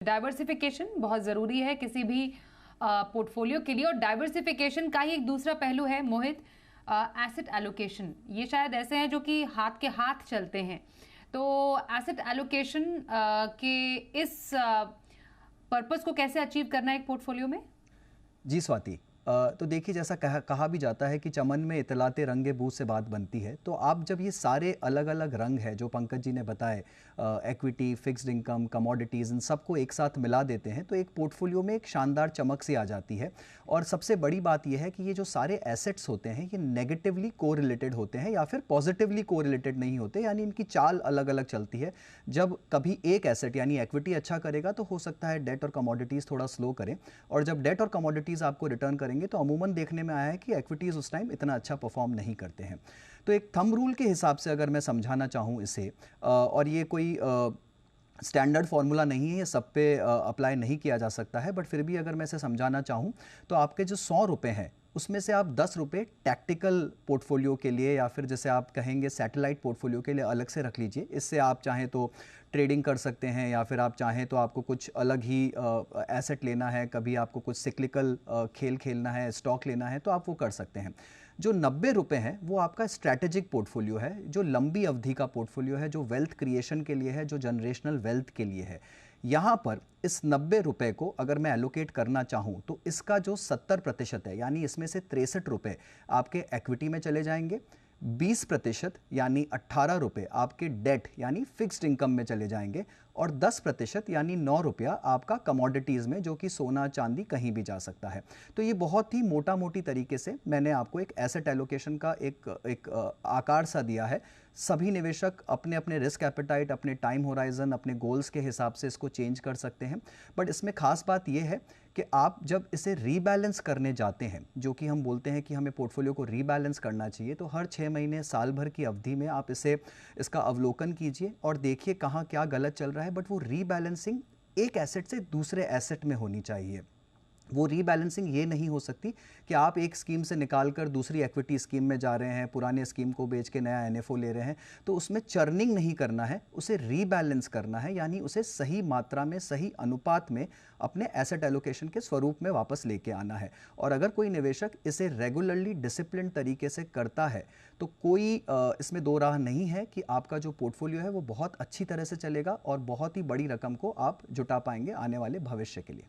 Diversification बहुत ज़रूरी है किसी भी पोर्टफोलियो के लिए, और डाइवर्सिफिकेशन का ही एक दूसरा पहलू है मोहित, एसेट एलोकेशन। ये शायद ऐसे हैं जो कि हाथ के हाथ चलते हैं। तो एसेट एलोकेशन के इस पर्पस को कैसे अचीव करना है एक पोर्टफोलियो में? जी स्वाति, तो देखिए, जैसा कहा भी जाता है कि चमन में इतलाते रंगे बूझ से बात बनती है। तो आप जब ये सारे अलग अलग रंग हैं जो पंकज जी ने बताए, इक्विटी, फिक्स्ड इनकम, कमोडिटीज़, इन सबको एक साथ मिला देते हैं तो एक पोर्टफोलियो में एक शानदार चमक सी आ जाती है। और सबसे बड़ी बात यह है कि ये जो सारे एसेट्स होते हैं ये नेगेटिवली कोरिलेटेड होते हैं या फिर पॉजिटिवली कोरिलेटेड नहीं होते, यानी इनकी चाल अलग अलग चलती है। जब कभी एक एसेट यानी इक्विटी अच्छा करेगा तो हो सकता है डेट और कमोडिटीज़ थोड़ा स्लो करें, और जब डेट और कमोडिटीज़ आपको रिटर्न करेंगे तो अमूमन देखने में आया है कि इक्विटीज़ उस टाइम इतना अच्छा परफॉर्म नहीं करते हैं। तो एक थंब रूल के हिसाब से अगर मैं समझाना चाहूँ इसे, और ये कोई स्टैंडर्ड फार्मूला नहीं है, ये सब पे अप्लाई नहीं किया जा सकता है, बट फिर भी अगर मैं इसे समझाना चाहूँ तो आपके जो 100 रुपये हैं उसमें से आप 10 रुपये टैक्टिकल पोर्टफोलियो के लिए या फिर जैसे आप कहेंगे सैटेलाइट पोर्टफोलियो के लिए अलग से रख लीजिए। इससे आप चाहें तो ट्रेडिंग कर सकते हैं, या फिर आप चाहें तो आपको कुछ अलग ही एसेट लेना है, कभी आपको कुछ सिक्लिकल खेल खेलना है, स्टॉक लेना है, तो आप वो कर सकते हैं। जो 90 रुपये हैं वो आपका स्ट्रैटेजिक पोर्टफोलियो है, जो लंबी अवधि का पोर्टफोलियो है, जो वेल्थ क्रिएशन के लिए है, जो जनरेशनल वेल्थ के लिए है। यहाँ पर इस 90 रुपये को अगर मैं एलोकेट करना चाहूँ तो इसका जो 70% है, यानी इसमें से 63 रुपये आपके इक्विटी में चले जाएंगे, 20% यानी 18 रुपये आपके डेट यानी फिक्स्ड इनकम में चले जाएंगे, और 10% यानी 9 रुपया आपका कमोडिटीज़ में, जो कि सोना चांदी कहीं भी जा सकता है। तो ये बहुत ही मोटा मोटी तरीके से मैंने आपको एक एसेट एलोकेशन का एक आकार सा दिया है। सभी निवेशक अपने अपने रिस्क एपेटाइट, अपने टाइम होराइजन, अपने गोल्स के हिसाब से इसको चेंज कर सकते हैं। बट इसमें खास बात यह है कि आप जब इसे रीबैलेंस करने जाते हैं, जो कि हम बोलते हैं कि हमें पोर्टफोलियो को रीबैलेंस करना चाहिए, तो हर 6 महीने साल भर की अवधि में आप इसका अवलोकन कीजिए और देखिए कहाँ क्या गलत चल रहा है। बट वो रीबैलेंसिंग एक एसेट से दूसरे एसेट में होनी चाहिए। वो रीबैलेंसिंग ये नहीं हो सकती कि आप एक स्कीम से निकालकर दूसरी इक्विटी स्कीम में जा रहे हैं, पुराने स्कीम को बेच के नया एनएफओ ले रहे हैं। तो उसमें चर्निंग नहीं करना है, उसे रीबैलेंस करना है, यानी उसे सही मात्रा में, सही अनुपात में अपने एसेट एलोकेशन के स्वरूप में वापस लेके आना है। और अगर कोई निवेशक इसे रेगुलरली डिसिप्लिन तरीके से करता है तो कोई इसमें दो राह नहीं है कि आपका जो पोर्टफोलियो है वो बहुत अच्छी तरह से चलेगा और बहुत ही बड़ी रकम को आप जुटा पाएंगे आने वाले भविष्य के लिए।